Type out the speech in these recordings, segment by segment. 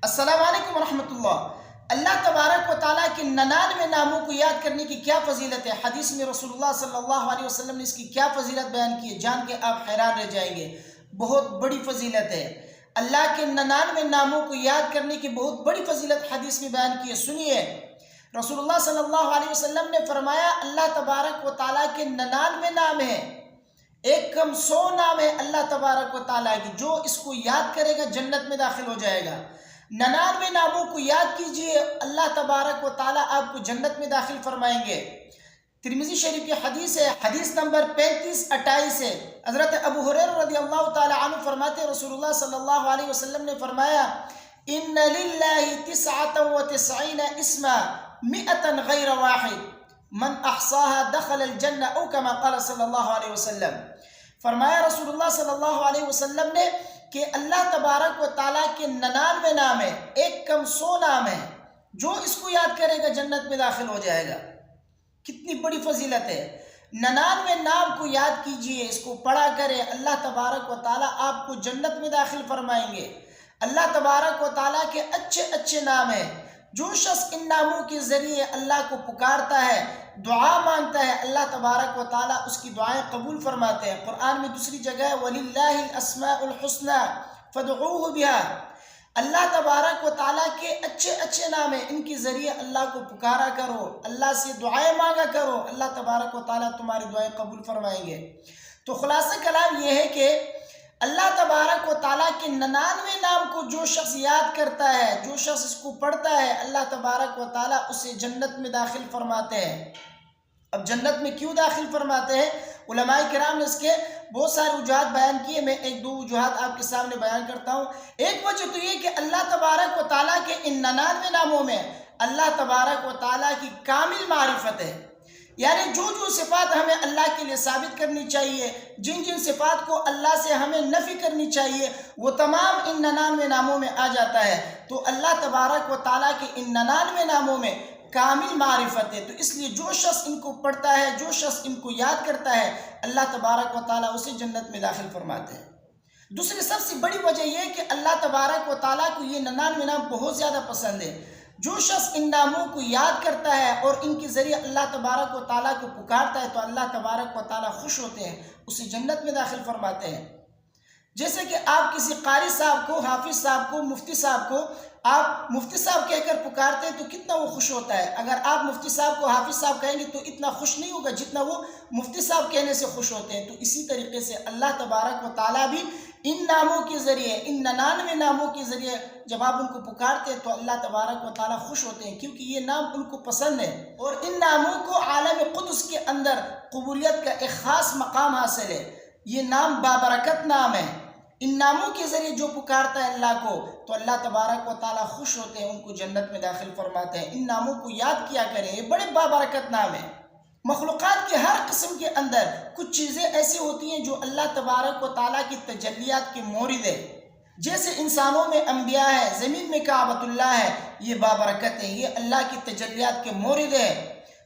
السلام علیکم ورحمۃ اللہ۔ اللہ تبارک و تعالیٰ کے 99 ناموں کو یاد کرنے کی کیا فضیلت ہے؟ حدیث میں رسول اللہ صلی اللہ علیہ وسلم نے اس کی کیا فضیلت بیان کی ہے، جان کے آپ حیران رہ جائیں گے۔ بہت بڑی فضیلت ہے۔ اللہ کے 99 ناموں کو یاد کرنے کی بہت بڑی فضیلت حدیث میں بیان کی ہے، سنیے۔ رسول اللہ صلی اللہ علیہ وسلم نے فرمایا اللہ تبارک و تعالیٰ کے 99 نام ہیں، ایک کم 100 نام ہے اللہ تبارک و تعالیٰ کی، جو اس کو یاد کرے گا جنت میں داخل ہو جائے گا۔ 99 ناموں کو یاد کیجئے، اللہ تبارک و تعالیٰ آپ کو جنت میں داخل فرمائیں گے۔ ترمذی شریف کی حدیث ہے، حدیث نمبر 3528 ہے۔ حضرت ابو ہریرہ رضی اللہ تعالی عنہ فرماتے ہیں رسول اللہ صلی اللہ علیہ وسلم نے فرمایا ان للہ 99 اسما 100 غیر واحد من احصاها دخل الجنہ او کما قال صلی اللہ علیہ وسلم۔ فرمایا رسول اللہ صلی اللہ علیہ وسلم نے کہ اللہ تبارک و تعالیٰ کے 99 نام ہے، ایک کم 100 نام ہے، جو اس کو یاد کرے گا جنت میں داخل ہو جائے گا۔ کتنی بڑی فضیلت ہے۔ 99 نام کو یاد کیجئے، اس کو پڑھا کرے، اللہ تبارک و تعالیٰ آپ کو جنت میں داخل فرمائیں گے۔ اللہ تبارک و تعالیٰ کے اچھے اچھے نام ہیں۔ جو شخص ان ناموں کے ذریعے اللہ کو پکارتا ہے، دعا مانگتا ہے، اللہ تبارک و تعالیٰ اس کی دعائیں قبول فرماتے ہیں۔ قرآن میں دوسری جگہ ہے وَلِلَّهِ الْأَسْمَاءُ الْحُسْنَى فَادْعُوهُ بِهَا۔ اللہ تبارک و تعالیٰ کے اچھے اچھے نام ہیں، ان کے ذریعے اللہ کو پکارا کرو، اللہ سے دعائیں مانگا کرو، اللہ تبارک و تعالیٰ تمہاری دعائیں قبول فرمائیں گے۔ تو خلاصہ کلام یہ ہے کہ اللہ تبارک و تعالیٰ کے 99 نام کو جو شخص یاد کرتا ہے، جو شخص اس کو پڑھتا ہے، اللہ تبارک و تعالیٰ اسے جنت میں داخل فرماتے ہیں۔ اب جنت میں کیوں داخل فرماتے ہیں؟ علماء کرام نے اس کے بہت سارے وجوہات بیان کیے، میں ایک دو وجوہات آپ کے سامنے بیان کرتا ہوں۔ ایک وجہ تو یہ کہ اللہ تبارک و تعالیٰ کے ان 99 ناموں میں اللہ تبارک و تعالیٰ کی کامل معرفت ہے، یعنی جو صفات ہمیں اللہ کے لیے ثابت کرنی چاہیے، جن صفات کو اللہ سے ہمیں نفی کرنی چاہیے، وہ تمام ان 99 ناموں میں آ جاتا ہے۔ تو اللہ تبارک و تعالیٰ کے ان 99 ناموں میں کامل معرفت ہے، تو اس لیے جو شخص ان کو پڑھتا ہے، جو شخص ان کو یاد کرتا ہے، اللہ تبارک و تعالیٰ اسے جنت میں داخل فرماتے ہیں۔ دوسری سب سے بڑی وجہ یہ ہے کہ اللہ تبارک و تعالیٰ کو یہ 99 نام بہت زیادہ پسند ہے۔ جو شخص ان ناموں کو یاد کرتا ہے اور ان کے ذریعے اللہ تبارک و تعالیٰ کو پکارتا ہے تو اللہ تبارک و تعالیٰ خوش ہوتے ہیں، اسے جنت میں داخل فرماتے ہیں۔ جیسے کہ آپ کسی قاری صاحب کو، حافظ صاحب کو، مفتی صاحب کو آپ مفتی صاحب کہہ کر پکارتے ہیں تو کتنا وہ خوش ہوتا ہے۔ اگر آپ مفتی صاحب کو حافظ صاحب کہیں گے تو اتنا خوش نہیں ہوگا جتنا وہ مفتی صاحب کہنے سے خوش ہوتے ہیں۔ تو اسی طریقے سے اللہ تبارک و تعالیٰ بھی ان ناموں کے ذریعے، ان 99 ناموں کے ذریعے جب آپ ان کو پکارتے ہیں تو اللہ تبارک و تعالیٰ خوش ہوتے ہیں، کیونکہ یہ نام ان کو پسند ہے، اور ان ناموں کو عالم قدس کے اندر قبولیت کا ایک خاص مقام حاصل ہے۔ یہ نام بابرکت نام ہے۔ ان ناموں کے ذریعے جو پکارتا ہے اللہ کو تو اللہ تبارک و تعالیٰ خوش ہوتے ہیں، ان کو جنت میں داخل فرماتے ہیں۔ ان ناموں کو یاد کیا کریں، یہ بڑے بابرکت نام ہیں۔ مخلوقات کے ہر قسم کے اندر کچھ چیزیں ایسی ہوتی ہیں جو اللہ تبارک و تعالیٰ کی تجلیات کے مورد ہے۔ جیسے انسانوں میں انبیاء ہے، زمین میں کعبۃ اللہ ہے، یہ بابرکت ہے، یہ اللہ کی تجلیات کے مورد ہے۔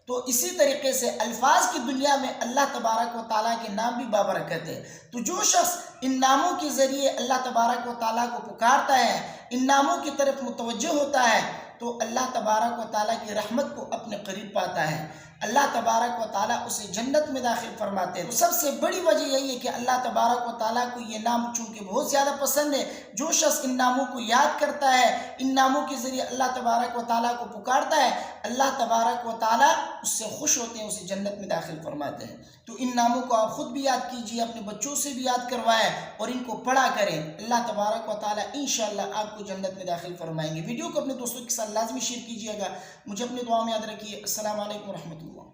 تو اسی طریقے سے الفاظ کی دنیا میں اللہ تبارک و تعالیٰ کے نام بھی بابرکت ہے۔ تو جو شخص ان ناموں کے ذریعے اللہ تبارک و تعالیٰ کو پکارتا ہے، ان ناموں کی طرف متوجہ ہوتا ہے، تو اللہ تبارک و تعالیٰ کی رحمت کو اپنے قریب پاتا ہے، اللہ تبارک و تعالیٰ اسے جنت میں داخل فرماتے ہیں۔ تو سب سے بڑی وجہ یہی ہے کہ اللہ تبارک و تعالیٰ کو یہ نام چونکہ بہت زیادہ پسند ہے، جو شخص ان ناموں کو یاد کرتا ہے، ان ناموں کے ذریعے اللہ تبارک و تعالیٰ کو پکارتا ہے، اللہ تبارک و تعالیٰ اس سے خوش ہوتے ہیں، اسے جنت میں داخل فرماتے ہیں۔ تو ان ناموں کو آپ خود بھی یاد کیجئے، اپنے بچوں سے بھی یاد کروائیں اور ان کو پڑھا کریں۔ اللہ تبارک و تعالیٰ انشاءاللہ آپ کو جنت میں داخل فرمائیں گے۔ ویڈیو کو اپنے دوستوں کے ساتھ لازمی شیئر کیجئے گا۔ مجھے اپنے دعا میں یاد رکھیے۔ السلام علیکم ورحمۃ اللہ۔